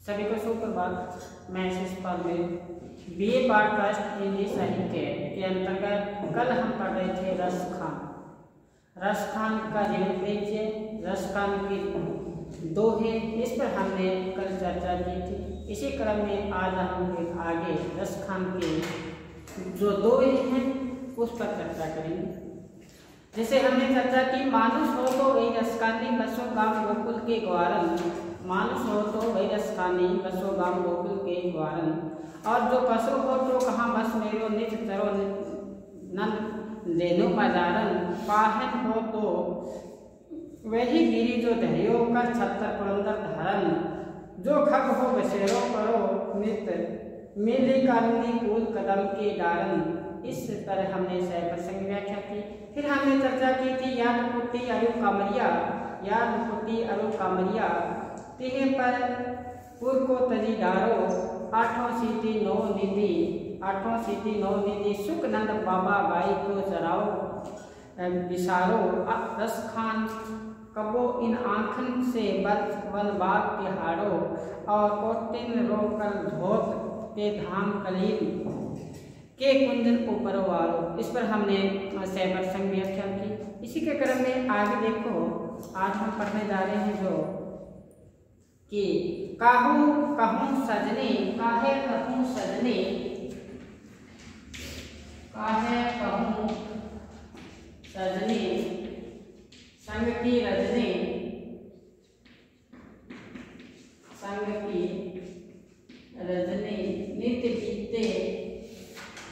सभी को सुप्रभात। मैं शिषपाल में BA पॉडकास्ट हिंदी साहित्य के अंतर्गत कल हम पढ़ रहे थे रसखान का जीवन परिचय, रसखान की दोहे, इस पर हमने कल चर्चा की थी। इसी क्रम में आज हम आगे रसखान के जो दोहे हैं उस पर चर्चा करेंगे। जैसे हमने चर्चा की, मानुष हो तो वही रसखानी बसो गाम गोकुल के ग्वारन, मानुष हो तो वही रसखानी बसो गाम गोकुल के ग्वारन, और जो पशु हो तो कहाँ बस मेरो निज चरो नंद देनो बाजारन, पाहन हो तो वही गिरी जो धरियो कर छत्तर पुरंदर धरन, जो खग हो बसेरो करो नित मिली कानूनी कूल कदम के डारन। इस तरह हमने सह प्रसंग व्याख्या की। फिर हमने चर्चा की थी याद पुटी अरु कामरिया तिहे पर पुर को तजी डारो, आठों सीती नौ निधि सुख नंद बाबा गाई को चराओ बिसारो, रसखान कबो इन आंखन से वन बाग के हारो, और कोटिन रोकल धोत के धाम कलील के कुंजन ऊपर वारो। इस पर हमने सह प्रसंग व्याख्या की। इसी के क्रम में आगे देखो, आज हम पढ़ने जा रहे हैं जो कि कहूँ सजने काहे कहूँ सजने, काहे कहूँ सजने संग की रजने, संग की रजने नित्य बीते,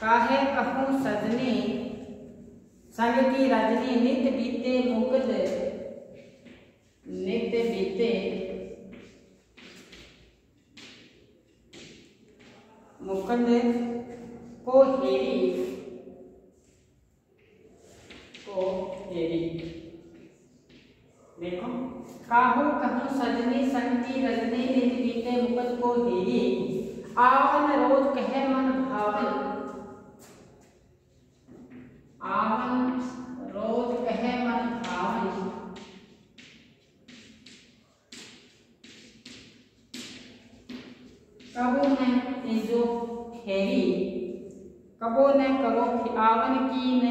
काहे कहूँ सजने संग की रजनी नित्य बीते मुकुद, नित्य बीते मुकुंद को हेरी, देखो, काहू कहूँ सजनी संग की रजनी नित्य बीते मुकुंद को हेरी, आवन रोज कहे मन भावन, आवन रोज कहे मन भावन, कबो न जो खेरी, कबो न करो आवन की न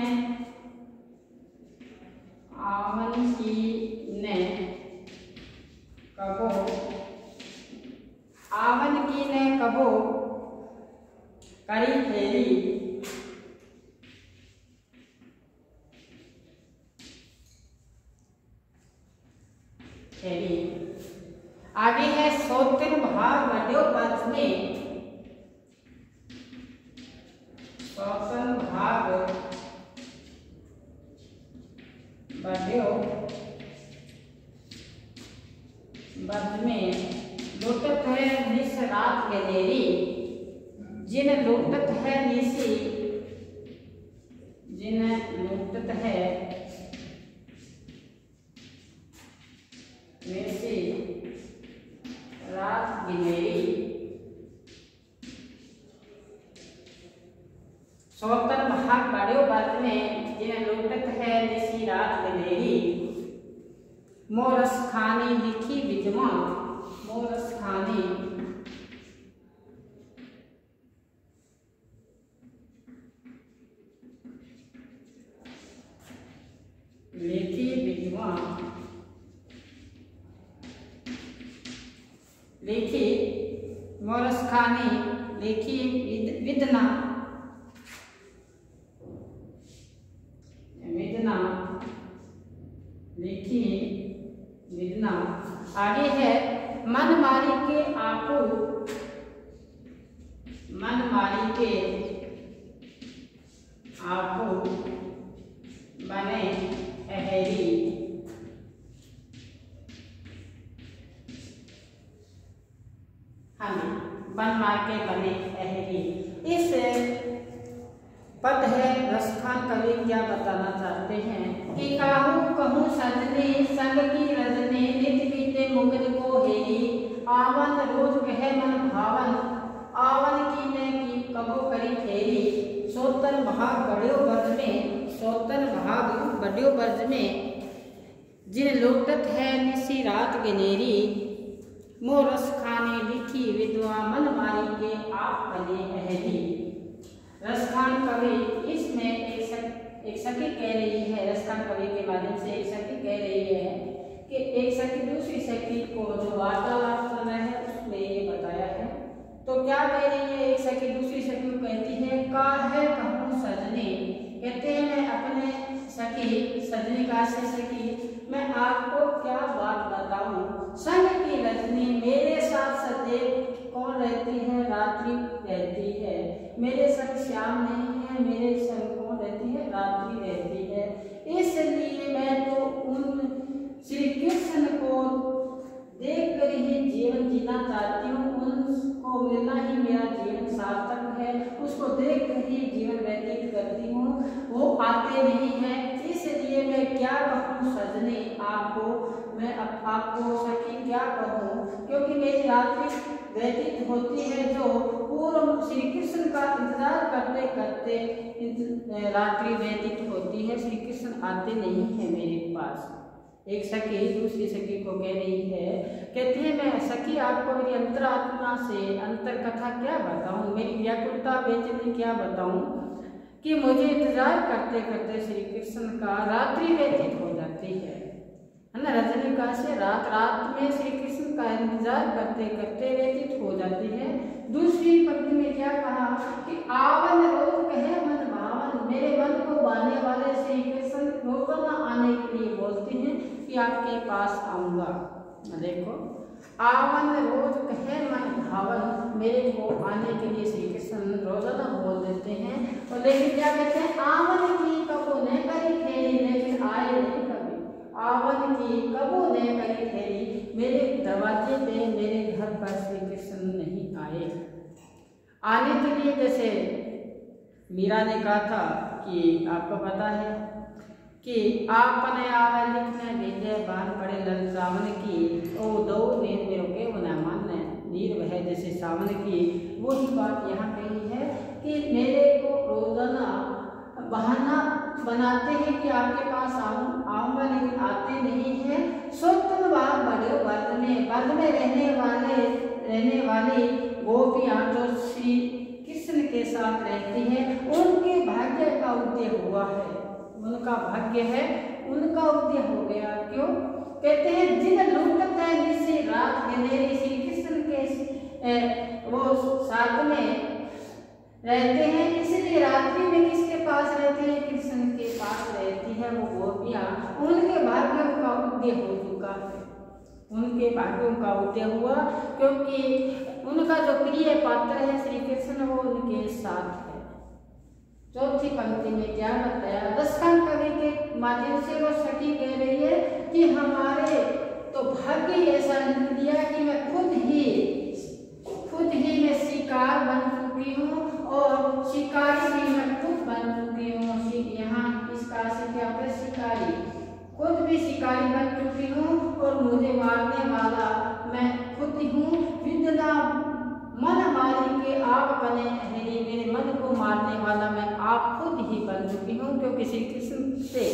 कबो, आवन की न कबो करी फेरी, आगे है सोतिन भाग बढ़्यो पथ में, सोतन भाग बढ़्यो पथ में, लुटत है निस रात गलेरी, जिन लुटत है निसी, जिन लुटत है निसी रात गिनेरी, सोतन भाग बढ़्यो पथ में, जिन लुटत है निसी रात गिनेरी, मोरस खानी लिखी बिजमा, मोरस खानी लिखी बिजमा, लिखी मोरस खानी लिखी विदना, विदना लिखी विदना। आगे है मन मारी के आपू, मन मारी के आपू बने अहेरी, बन मार के बने अहेरी। इस पद है रसखान कवि क्या बताना चाहते हैं कि काहू कहूँ सजने संग की रजने नित्य बीते मुकुंद को हेरी, आवन रोज कहे मन भावन, आवन की ने की कबो करी फेरी, सोतन भाग बढ़्यो बर्ज में, सोतन भाग बढ़्यो बर्ज में, जिन लुटत है निसी रात गनेरी, मोह रस खाने लिखी विधवा मन मारी के आप बने अहली। रसखान कवि इसमें एक सखी कह रही है, रसखान कवि के माध्यम से एक सखी कह रही है कि एक सखी दूसरी सखी को जो वार्तालाप करना है उसमें ये बताया है। तो क्या कह रही है, एक सखी दूसरी सखी को कहती है, काहे कहूँ सजनी, कहते हैं मैं अपने सखी सजनी का से सखी मैं आपको क्या बात बताऊं, संग की रजनी मेरे साथ सदैव कौन रहती है, रात्रि रहती है, मेरे संग श्याम नहीं है, मेरे संग कौन रहती है, रात्रि रहती है। इसलिए मैं तो उन श्री कृष्ण को देख कर ही जीवन जीना चाहती हूँ, उनको मिलना ही मेरा जीवन सार्थक है, उसको देख कर ही जीवन व्यतीत करती हूँ, वो आते नहीं है, इसलिए मैं क्या कहूँ सजनी आपको, मैं आपको सखी क्या कहूँ, क्योंकि मेरी रात्रि व्यतीत होती है जो पूर्व श्री कृष्ण का इंतजार करते करते रात्रि व्यतीत होती है, श्री कृष्ण आते नहीं है मेरे पास। एक सखी दूसरी सखी को कह रही है, कहती है मैं सखी आपको मेरी अंतरात्मा से अंतर कथा क्या बताऊं, मेरी व्याकुलता बेचैनी क्या बताऊं कि मुझे इंतजार करते करते श्री कृष्ण का रात्रि व्यतीत हो जाती है ना, रजनीकांत से रात में श्री कृष्ण का इंतजार करते करते व्यतीत हो जाती है। दूसरी पंक्ति में क्या कहा कि आवन रोज कहे मन भावन, मेरे मन को बांधने वाले श्री कृष्ण रोजाना आने के लिए बोलते हैं कि आपके पास आऊंगा। देखो, आवन रोज कहे मन भावन, मेरे को आने के लिए श्री कृष्ण रोजाना बोल देते हैं, और लेकिन क्या कहते हैं, आवन की कबू न करी फेरी, लेकिन आए नहीं कभी, आवन की कबू न करी फेरी, मेरे दरवाजे पे मेरे घर पर श्री कृष्ण नहीं आए। आने के लिए जैसे मीरा ने कहा था कि आपको पता है कि आपने आवे लिखने भेजे बान पड़े ललचावन की, ओ दो नीर मेरो के बना मानने नीर वह जैसे सावन की, वही बात यहाँ कही है कि मेरे को रोजाना बहाना बनाते हैं कि आपके पास आऊंगा, लेकिन आते नहीं है। सोतन बाग बड़े वर्ग में रहने वाली गोपियां जो श्री कृष्ण के साथ रहती है, उनके भाग्य का उदय हुआ है, उनका भाग्य है, उनका उदय हो गया। क्यों कहते हैं, जिन लूटत है जिसे रात गनेरी, श्री कृष्ण के वो साथ में रहते हैं, इसलिए रात्रि में किसके पास रहते हैं, कृष्ण के पास रहती है वो गोपियां, उनके भाग्यों का उदय हो चुका है, उनके भाग्यों का उदय हुआ, क्योंकि उनका जो प्रिय पात्र है श्री कृष्ण वो उनके साथ है। चौथी पंक्ति में क्या बताया, रसखान कवि के माध्यम से वो सखी कह रही है कि हमारे तो भाग्य ऐसा लिख दिया कि मैं खुद ही मैं शिकार बन चुकी हूँ, और शिकारी भी मैं खुद बन चुकी हूँ। यहाँ इसका क्या है, शिकारी, खुद भी शिकारी बन चुकी हूँ, और मुझे मारने वाला मैं खुद हूँ। विद्या मन मारी के आप बने अहली, मेरे मन को मारने वाला मैं आप खुद ही बन चुकी हूँ, क्योंकि श्री कृष्ण से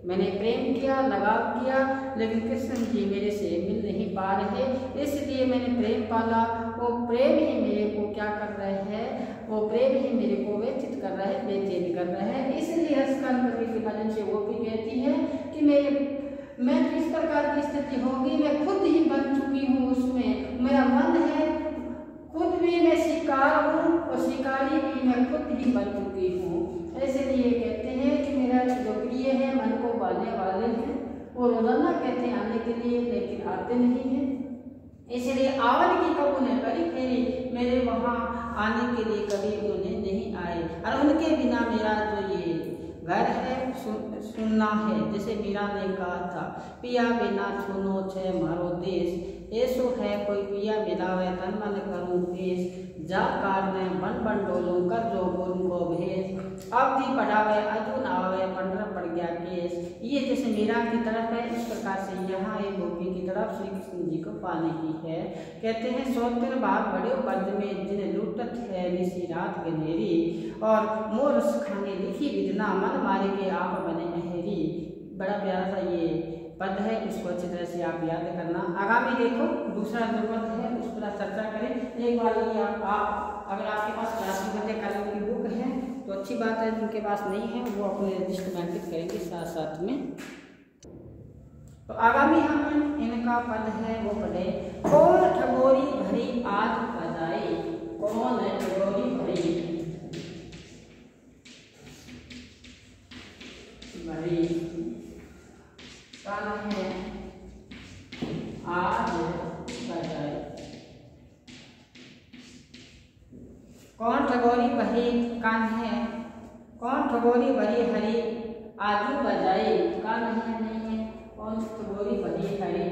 मैंने प्रेम किया, लगाव किया, लेकिन कृष्ण जी मेरे से मिल नहीं पा रहे, इसलिए मैंने प्रेम पाला। वो प्रेम ही मेरे को क्या कर रहे हैं, वो प्रेम ही मेरे को व्यथित कर रहा है, बेचैन कर रहा है। इसलिए रसखान कवि के माध्यम से वो भी कहती है कि मैं किस प्रकार की स्थिति होगी, मैं खुद ही बन चुकी हूँ, उसमें मेरा मन है, खुद भी मैं शिकार हूँ और शिकारी भी मैं खुद ही बन चुकी हूँ। इसलिए कहते हैं कि मेरा जो प्रिय है, मन को बांधने वाले हैं, वो रोजाना कहते हैं आने के लिए, लेकिन आते नहीं हैं। इसलिए आवन की कबू ने करी फेरी, मेरे वहाँ आने के लिए कभी उन्हें नहीं आए, और उनके बिना मेरा जो ये घर है सुनना है। जैसे मीरा ने कहा था, पिया बिना सुनो छे मारो देश, ऐसो है कोई पिया मिलावे तन मन करूँ पेश, जा कारने बन बन डोलूं कर जो गुरु को भेज, अब भी पढ़ावे अजुन आवे पंडर पड़ गया केस। ये जैसे मीरा की तरफ है, इस प्रकार से यहाँ एक गोपी की तरफ श्री कृष्ण जी को पाने की है। कहते हैं, सोतन भाग बड़े पद में जिन लूटत है निसी रात गनेरी, और मोर रस खाने लिखी विधना मन मारे के आप बने अहरी। बड़ा प्यारा सा ये पद है, इसको अच्छी तरह से आप याद करना। आगामी देखो दूसरा जो पद है उस पर चर्चा करें। एक बार ये आप अगर आपके पास क्लास में कलम की बुक है तो अच्छी बात है, जिनके पास नहीं है वो अपने रजिस्टर में अंकित करेंगे साथ साथ में। तो आगामी हम इनका पद है वो पढ़े, कौन ठगोरी भरी आज बजाए, कौन ठगोरी भरी भरी कान है आज बजाए, कौन ठगोरी भरी कान है, कौन ठगोरी भरी हरी आजू बजाए, कान नहीं है, कौन ठगोरी भरी हरी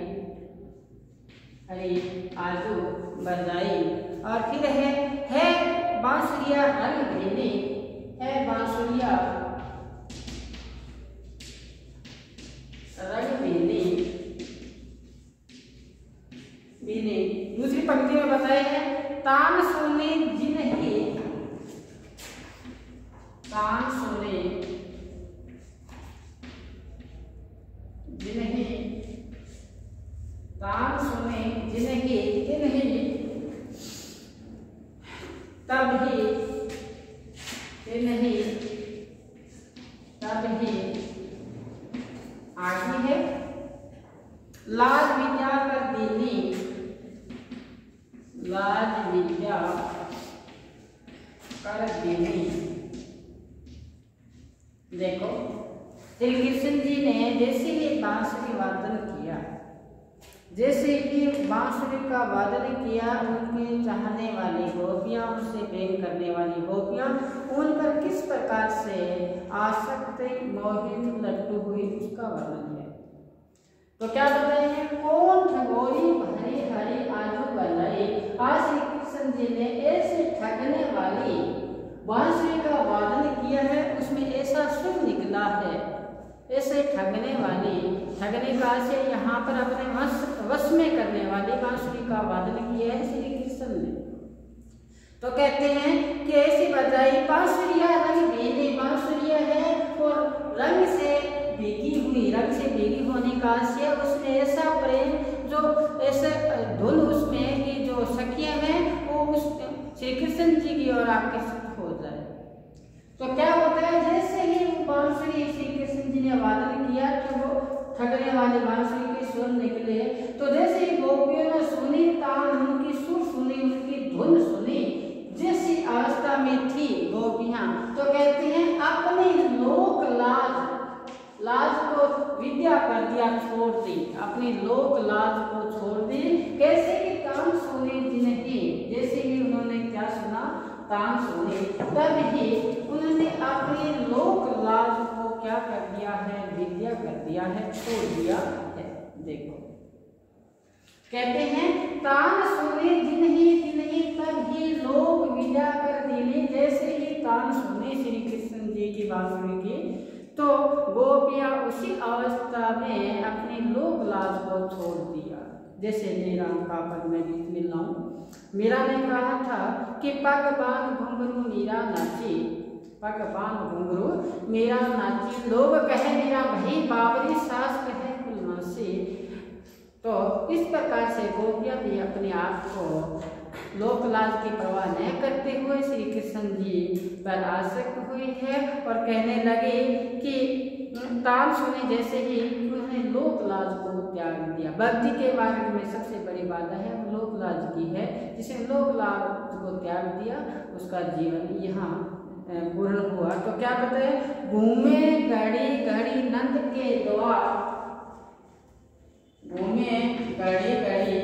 हरी आजू बजाई। और फिर है बांसुरिया रंग भीनी, है बांसुरिया रंग भीनी भीनी। दूसरी पंक्ति में बताए हैं, तान सोने जिन्ही, तान सोने जिन्ही, तान सुने जिन्ही तिन्ही तभी तिन्ही तभी आगे है, लाज विद्या कर दीनी, लाज विद्या कर दीनी। देखो श्री कृष्ण जी ने जैसे ही बांसुरी वादन किया, जैसे ही बांसुरी का वादन किया, उनके चाहने वाली गोपियां, उनसे प्रेम करने वाली गोपियां उन पर किस प्रकार से आसक्त मोहित लट्टू हुई उसका वर्णन है। तो क्या बताए हैं, कौन ठगोरी भरी हरी आजू बजाई। आज श्री कृष्ण जी ने ऐसे ठगने वाली बांसुरी का वादन किया है, उसमें ऐसा सुर निकला है, ऐसे ठगने वाली, ठगने का से यहाँ पर अपने वश में करने वाली बांसुरी का वादन किया है श्री कृष्ण ने। तो कहते हैं कि ऐसी बजाई बांसुरिया रंग भीनी, बांसुरिया है और रंग से भीगी हुई, रंग से भीगी होने का से उसमें ऐसा प्रेम, जो ऐसे धुन उसमें की जो सखियां हैं वो उस श्री कृष्ण जी की ओर आकर्षित हो जाए। तो क्या होता है, जैसे ही वो बांसुरी श्री कृष्ण जी ने वादन किया तो वो ठगने वाली बांसुरी के सुर निकले। तो जैसे ही गोपियों ने सुनी, तान उनकी सुर सुनी, उनकी धुन सुनी, जैसी अवस्था में थी गोपियां, तो कहते हैं अपने लोक लाज को विद्या कर दिया, छोड़ दी, अपनी लोक लाज को छोड़ दी। कैसे कि तान सुने जिन्हें, जैसे ही उन्होंने क्या सुना, तान सुने, तब ही उन्होंने अपने लोक लाज को क्या कर दिया है, विद्या कर दिया है, छोड़ दिया है। देखो कहते हैं, तान सुने जिन्हीं तिन्हीं तब ही लोक विद्या कर दिली। जैसे ही तान सुने श्री कृष्ण जी की बांसुरी की, तो गोपियां उसी अवस्था में अपनी लोक लाज को छोड़ दिया। जैसे मीरा का पद में गीत मिल रहा हूँ, मीरा ने कहा था कि पग बांध घुंघरू मीरा नाची, पग बांध घुंघरू मीरा नाची, लोग कहे मीरा भई बाबरी, सास कहे कुलनासी। तो इस प्रकार से गोपियां भी अपने आप को लोक लाज की परवाह न करते हुए श्री कृष्ण जी पर आसक्त हुई है और कहने लगे कि तान सुने जैसे ही उन्होंने लोक लाज को त्याग दिया। भक्ति के मार्ग में सबसे बड़ी बाधा है लोक लाज की है, जिसे लोक लाज को त्याग दिया उसका जीवन यहाँ पूर्ण हुआ। तो क्या बताए, घूमे घड़ी घड़ी नंद के द्वार, घूमे घड़ी घड़ी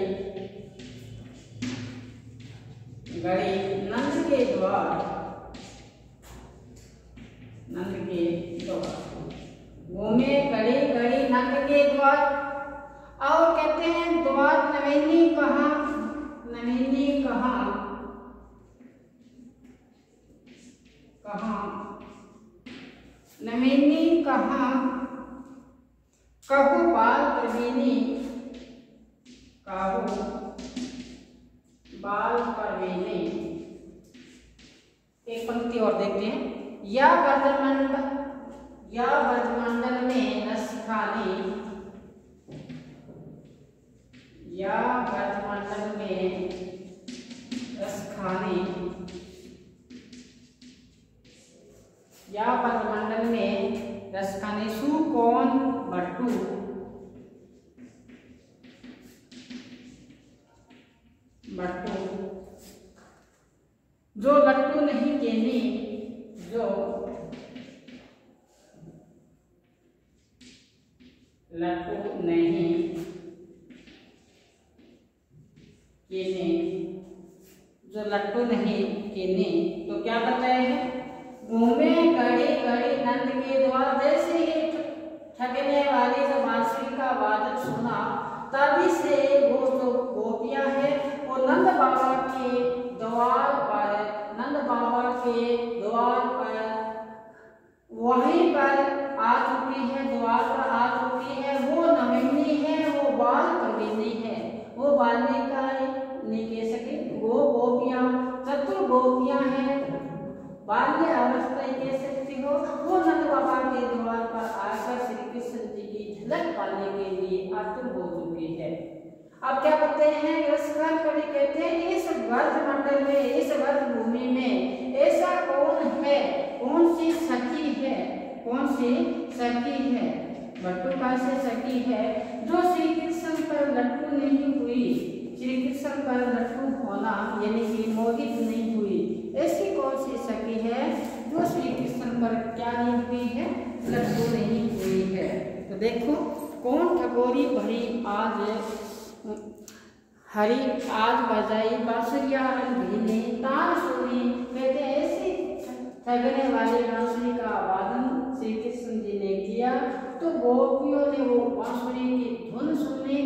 घड़ी नंद के द्वार, नंद के द्वार, घूमे घड़ी घड़ी नंद के द्वार। और कहते हैं द्वार नवीनी कहाँ, नवीनी कहाँ कहाँ, नवीनी कहाँ, कहू बाल प्रवीणी, कहू बाल प्रवीणी। एक पंक्ति और देखते हैं, या ब्रजमंडल में रस खाने, या ब्रह्मंडल में रस खाने, या ब्रह्मंडल में रस खाने सु कौन बट्टू जो लट्टू नहीं केने, जो लट्टू नहीं केने, जो लट्टू नहीं केने, तो क्या बताया है? घूमे घड़ी घड़ी नंद के द्वार, जैसे ही थकने वाली जो बांसुरी का वादन सुना, तभी से वो जो गोपियां है वो नंद बाबा के द्वार पर, नंद बाबा के द्वार पर वहीं पर आ चुकी है, द्वार पर आ चुकी है। वो नवीनी है, वो बाल कविनी है, वो बालिका नहीं कह सके, वो गोपियां चतुर गोपियां हैं, बाल्य अवस्था कह सकती हो। वो नंद बाबा के द्वार पर आकर श्री कृष्ण जी की झलक पाने के लिए आतुर हो चुकी है। अब क्या कहते हैं? रसखान कवि कहते हैं इस वर्ष मंडल में, इस वर्ष भूमि में ऐसा कौन है, कौन सी सखी है, कौन सी सखी है, बट्टू का से सखी है, जो श्री कृष्ण पर लट्टू नहीं हुई, श्री कृष्ण पर लट्टू होना यानी कि मोहित नहीं हुई। ऐसी कौन सी सखी है जो श्री कृष्ण पर क्या नहीं हुई है, लट्टू नहीं हुई है। तो देखो कौन ठगोरी भरी आज हरी, आज बजाई बांसुरिया ने तार सुनी। कहते ऐसी ठगने वाली बांसुरी का वादन श्री कृष्ण जी ने किया, तो गोपियों ने वो बांसुरी की धुन सुनी,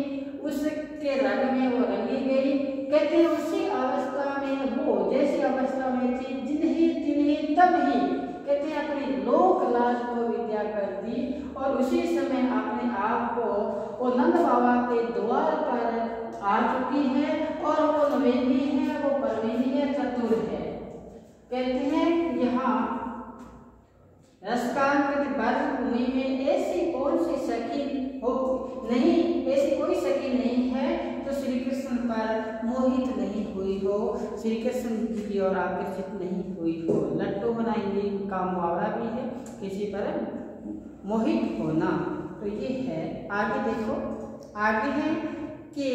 उसके रंग में वो रंगी गई। कहते हैं उसी अवस्था में वो जैसी अवस्था में थी, जिन्हें तब ही कहते हैं अपनी लोक लाज को विद्या कर दी, और उसी समय अपने आप को वो नंद बाबा के द्वार पर आ चुकी है, और वो नवेली है, वो परवीनी है, चतुर है। कहते हैं यहाँ रसकांत भूमि में ऐसी कौन सी सखी हो नहीं, ऐसी कोई सखी नहीं है तो श्री कृष्ण पर मोहित नहीं हुई हो, श्री कृष्ण जी की ओर आकर्षित नहीं हुई हो। लट्टू होना हिंदी का मुहावरा भी है, किसी पर मोहित होना। तो ये है। आगे देखो, आगे है कि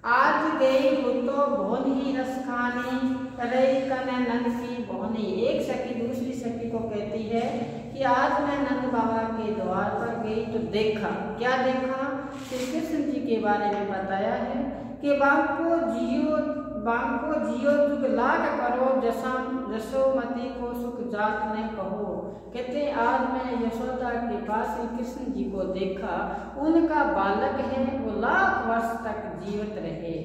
आज गई हो तो भोनी रस खाने, रही कने नंद की भोनी। एक सखी दूसरी सखी को कहती है कि आज मैं नंद बाबा के द्वार पर गई तो देखा, क्या देखा? श्री कृष्ण जी के बारे में बताया है कि बांको जियो जुग लाग करो, जसोमती को सुख जात ने कहो। कहते आज मैं यशोदा के पास श्री कृष्ण जी को देखा, उनका बालक है, वो लाख वर्ष तक जीवित रहे।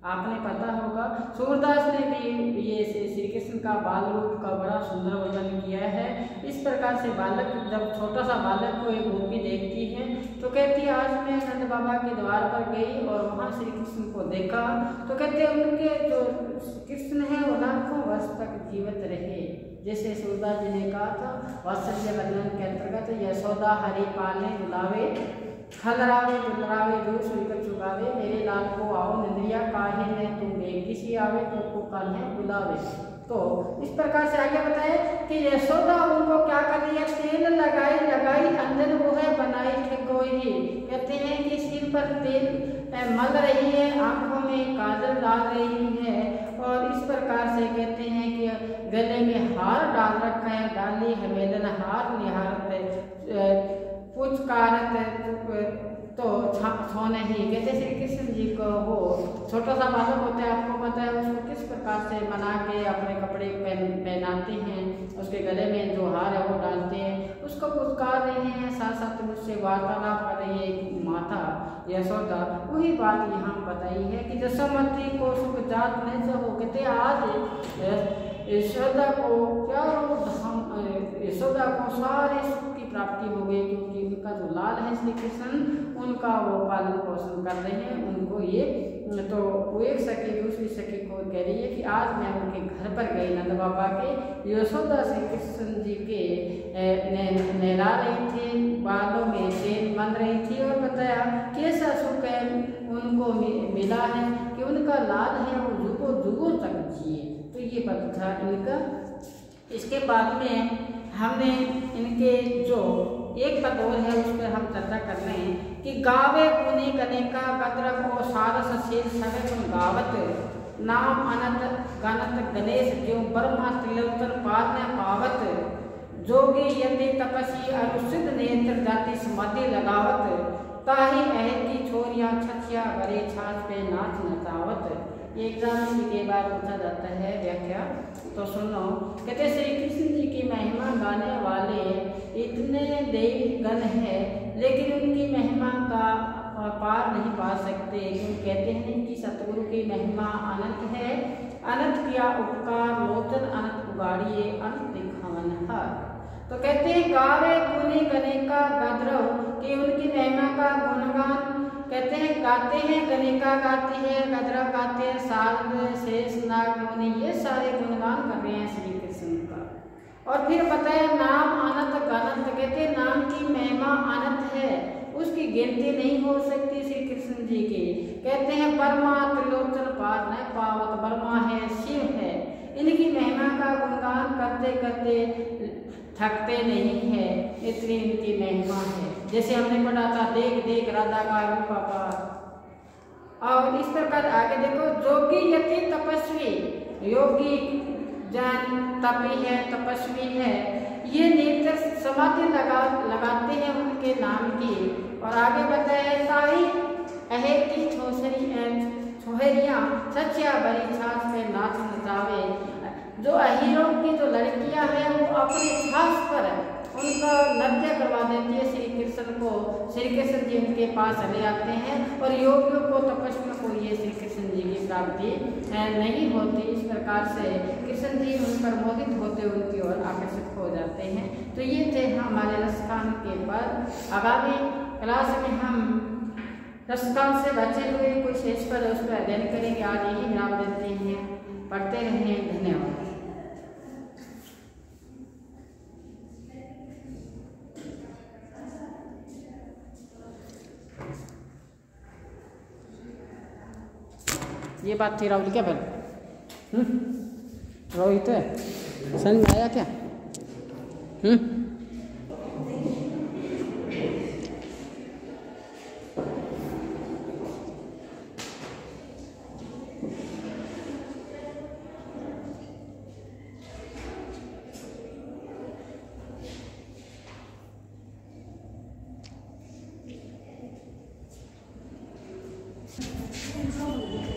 आपने पता होगा सूरदास ने भी ये श्री कृष्ण का बाल रूप का बड़ा सुंदर वर्णन किया है। इस प्रकार से बालक, जब छोटा सा बालक को एक गोपी देखती है तो कहती है आज मैं नंद बाबा के द्वार पर गई और वहाँ श्री कृष्ण को देखा, तो कहते उनके जो कृष्ण है वो लाखों वर्ष तक जीवित रहे। जैसे सूरदास जी ने कहा था वात्सल्य वर्णन के अंतर्गत, यशोदा हरि पाले बुलावे, खलरावे दुलरावे दूर सुनकर चुकावे, मेरे लाल को आओ निंद्रिया काहे ने तुम बेगी सी आवे, तो कान्हे बुलावे। तो इस प्रकार से आगे बताए कि यशोदा उनको क्या कर रही है? तेल लगाई अंदर वो है बनाई ठेकोई। कहते हैं कि सिर पर तेल मल रही है, आंखों में काजल डाल रही है, और इस प्रकार से कहते हैं कि गले में हार डाल रखा है, डाली है मेलन हार निहारत पुचकारत तो छोने ही। कहते श्री कृष्ण जी को वो छोटा सा बालक होता है, आपको पता है, उसको किस प्रकार से बना के अपने कपड़े पहनाते हैं, उसके गले में जो हार है वो डालते हैं, उसको पुचकार रहे हैं, साथ साथ मुझसे वार्तालाप कर रही है माता यशोदा। वही बात यहाँ बताई है कि जसोमती को सुख जात ने जो हो। कहते आज यशोदा को चारों धाम, यशोदा को सारे सुख की प्राप्ति हो गई, क्योंकि उनका जो लाल है श्री कृष्ण, उनका वो पालन पोषण कर रहे हैं। उनको ये तो वो एक सखी दूसरी सखी को को कह रही है कि आज मैं उनके घर पर गई नंद बाबा के। यशोदा श्री कृष्ण जी के नहला रही थी, बालों में चेन बन रही थी और बताया कैसा सुख है उनको मिला है कि उनका लाल है वो जुगों जुगों तक जिए। तो ये पद था इनका। इसके बाद में हमने इनके जो एक पद और है उस पर हम चर्चा कर रहे हैं कि गावे गुनी कनिका गद्रक और सारस शील सगुन गावत नाम अनंत गणत गणेश जो ब्रह्मा त्रिलोचन पाद में पावत जोगी यति तपस्वी अनुसिद्ध नेत्र जाति समाधि लगावत ताही अहद की छोरिया छछिया गरे छाछ पे नाच नचावत। ये एग्जाम के बाद पूछा जाता है व्याख्या, तो सुनो। कहते श्री कृष्ण जी की महिमा गाने वाले इतने देवी गण है लेकिन उनकी महिमा का पार नहीं पा सकते, क्योंकि कहते हैं कि सतगुरु की महिमा अनंत है। अनंत किया उपकार लोचन अनंत उगाड़िए अनंत दिखावन हर। तो कहते हैं गावे गुनी गणिका गद्रव कि उनकी महिमा का गुणगान कहते हैं गाते हैं, गणिका गाती है, गद्रव गाते हैं, सारद शेष नाग मुनि ये सारे गुणगान कर रहे हैं श्री कृष्ण का। और फिर बताया नाम अनंत गणंत, कहते नाम की महिमा अनंत है, उसकी गिनती नहीं हो सकती श्री कृष्ण जी की। कहते हैं ब्रह्मा त्रिलोचन पार न पावत, ब्रह्मा है शिव है, इनकी महिमा का गुणगान करते करते थकते नहीं है, इतनी इनकी महिमा है। जैसे हमने पढ़ा था देख देख राधा का रूप अपार। और इस प्रकार आगे देखो जोगी यति तपस्वी, योगी जन तपी है तपस्वी है, ये नेत्र समाधि लगाते हैं उनके नाम की। और आगे बताया ताई अहेर की छोहरियाँ सच्चा बड़ी छाछ पे नाच नचावे। जो अहीरों की जो लड़कियां हैं वो अपने छाछ पर उनका नृत्य करवा देती है श्री कृष्ण को। श्री कृष्ण जी उनके पास ले आते हैं और योगियों को तपस्वियों को ये श्री कृष्ण जी की प्राप्ति नहीं होती। इस प्रकार से कृष्ण जी उन पर मोहित होते उनकी ओर आकर्षित हो जाते हैं। तो ये थे हमारे रसकान के पद। आगामी क्लास में हम रसकान से बचे हुए कोई शेष पद उस पर अध्ययन करेंगे। आज यही विराम देते हैं, पढ़ते रहें। धन्यवाद। ये बात थी राहुल क्या फिर रोहित समझ में आया क्या? Thank you.